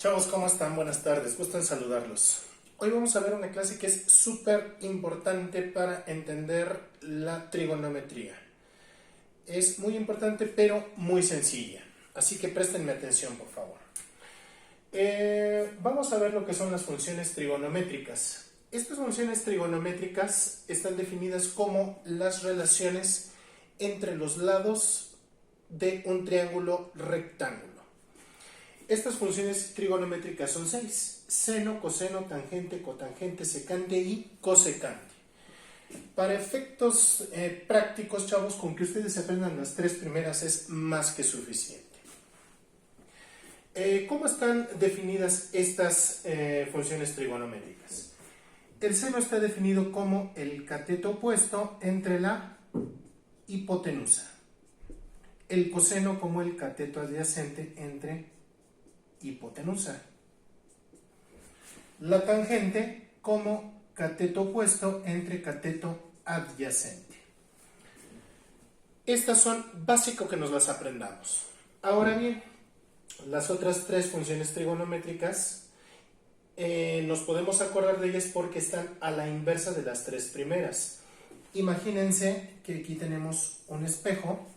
Chavos, ¿cómo están? Buenas tardes, gusto en saludarlos. Hoy vamos a ver una clase que es súper importante para entender la trigonometría. Es muy importante, pero muy sencilla. Así que préstenme atención, por favor. Vamos a ver lo que son las funciones trigonométricas. Estas funciones trigonométricas están definidas como las relaciones entre los lados de un triángulo rectángulo. Estas funciones trigonométricas son 6: seno, coseno, tangente, cotangente, secante y cosecante. Para efectos prácticos, chavos, con que ustedes aprendan las tres primeras es más que suficiente. ¿Cómo están definidas estas funciones trigonométricas? El seno está definido como el cateto opuesto entre la hipotenusa. El coseno como el cateto adyacente entre hipotenusa. La tangente como cateto opuesto entre cateto adyacente. Estas son básicas que nos las aprendamos. Ahora bien, las otras tres funciones trigonométricas nos podemos acordar de ellas porque están a la inversa de las tres primeras. Imagínense que aquí tenemos un espejo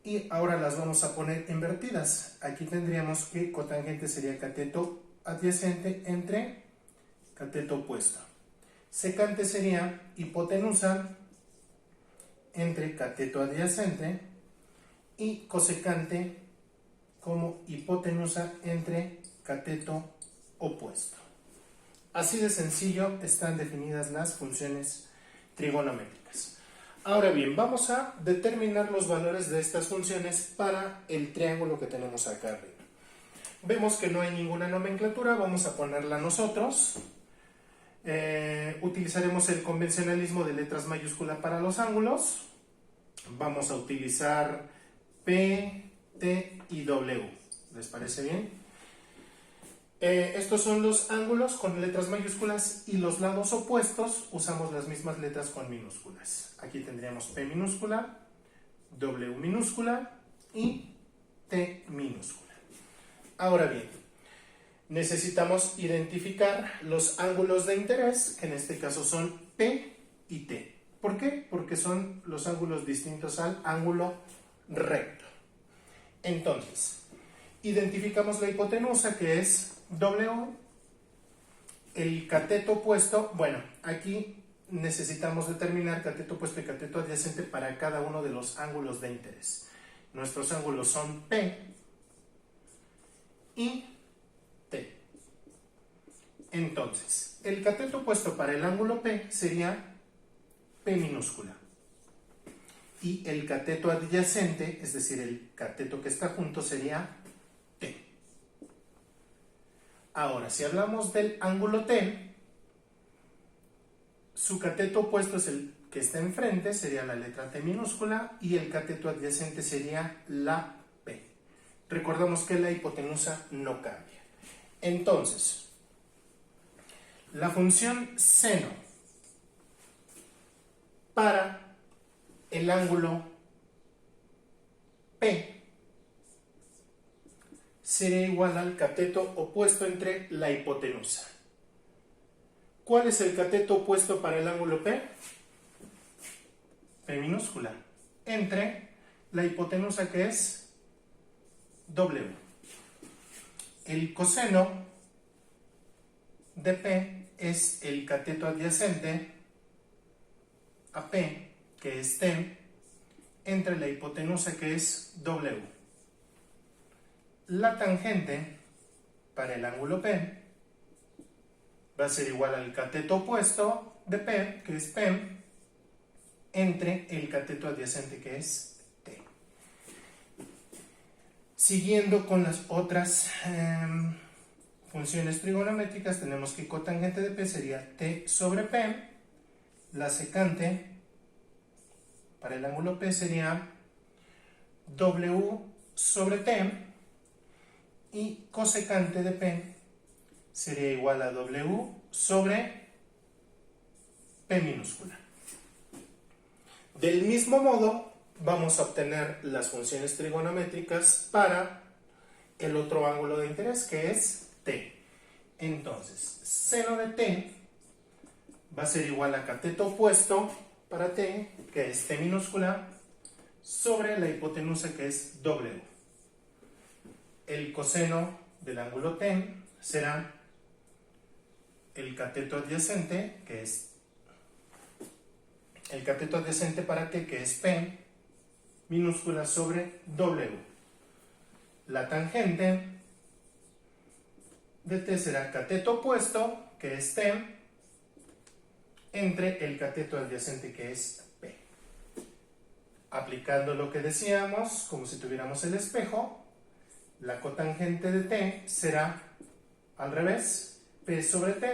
y ahora las vamos a poner invertidas. Aquí tendríamos que cotangente sería cateto adyacente entre cateto opuesto. Secante sería hipotenusa entre cateto adyacente y cosecante como hipotenusa entre cateto opuesto. Así de sencillo están definidas las funciones trigonométricas. Ahora bien, vamos a determinar los valores de estas funciones para el triángulo que tenemos acá arriba. Vemos que no hay ninguna nomenclatura, vamos a ponerla nosotros. Utilizaremos el convencionalismo de letras mayúsculas para los ángulos. Vamos a utilizar P, T y W. ¿Les parece bien? Estos son los ángulos con letras mayúsculas y los lados opuestos usamos las mismas letras con minúsculas. Aquí tendríamos P minúscula, W minúscula y T minúscula. Ahora bien, necesitamos identificar los ángulos de interés, que en este caso son P y T. ¿Por qué? Porque son los ángulos distintos al ángulo recto. Entonces, identificamos la hipotenusa, que es W, el cateto opuesto. Bueno, aquí necesitamos determinar cateto opuesto y cateto adyacente para cada uno de los ángulos de interés. Nuestros ángulos son P y T. Entonces, el cateto opuesto para el ángulo P sería P minúscula. Y el cateto adyacente, es decir, el cateto que está junto, sería T. Ahora, si hablamos del ángulo T, su cateto opuesto es el que está enfrente, sería la letra T minúscula, y el cateto adyacente sería la P. Recordamos que la hipotenusa no cambia. Entonces, la función seno para el ángulo P sería igual al cateto opuesto entre la hipotenusa. ¿Cuál es el cateto opuesto para el ángulo P? P minúscula. Entre la hipotenusa, que es W. El coseno de P es el cateto adyacente a P, que es T, entre la hipotenusa, que es W. La tangente para el ángulo P va a ser igual al cateto opuesto de P, que es P, entre el cateto adyacente, que es T. Siguiendo con las otras funciones trigonométricas, tenemos que cotangente de P sería T sobre P. La secante para el ángulo P sería W sobre T. Y cosecante de P sería igual a W sobre P minúscula. Del mismo modo, vamos a obtener las funciones trigonométricas para el otro ángulo de interés, que es t. Entonces, seno de t va a ser igual a cateto opuesto para t, que es t minúscula, sobre la hipotenusa, que es w. El coseno del ángulo t será el cateto adyacente, que es el cateto adyacente para t, que es p minúscula sobre w. La tangente de t será cateto opuesto, que es t, entre el cateto adyacente, que es p. Aplicando lo que decíamos, como si tuviéramos el espejo, la cotangente de t será al revés, p sobre t.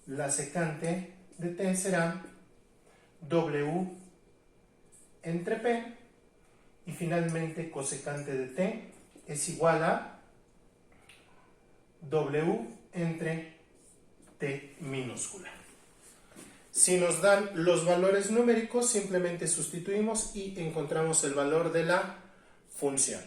La secante de t será w entre p. Y finalmente, cosecante de t es igual a w entre t minúscula. Si nos dan los valores numéricos, simplemente sustituimos y encontramos el valor de la función.